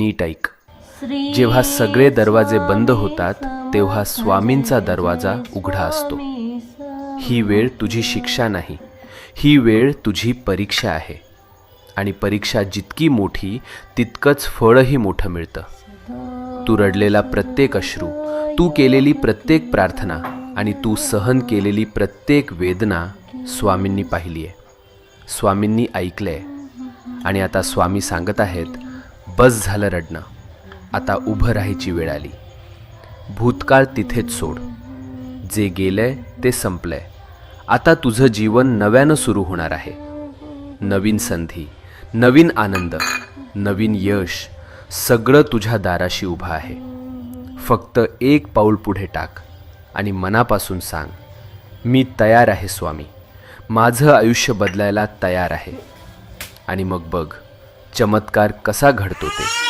नीट ऐक. जेव्हा सगळे दरवाजे बंद होतात तेव्हा स्वामींचा दरवाजा उघडा असतो. ही वेळ तुझी शिक्षा नाही, ही वेळ तुझी परीक्षा आहे. आणि परीक्षा जितकी मोठी तितकंच फळही मोठं मिळतं. तू रडलेला प्रत्येक अश्रू, तू केलेली प्रत्येक प्रार्थना आणि तू सहन केलेली प्रत्येक वेदना स्वामींनी पाहिली आहे, स्वामींनी ऐकलंय. आणि आता स्वामी सांगत आहेत, बस झालं रडणं, आता उभं राहायची वेळ आली. भूतकाळ तिथेच सोड. जे गेलंय ते संपलंय. आता तुझं जीवन नव्यानं सुरू होणार आहे. नवीन संधी, नवीन आनंद, नवीन यश, सगळं तुझ्या दाराशी उभं आहे. फक्त एक पाऊल पुढे टाक आणि मनापासून सांग, मी तयार आहे स्वामी, माझं आयुष्य बदलायला तयार आहे. आणि मग बघ चमत्कार कसा घडतो ते.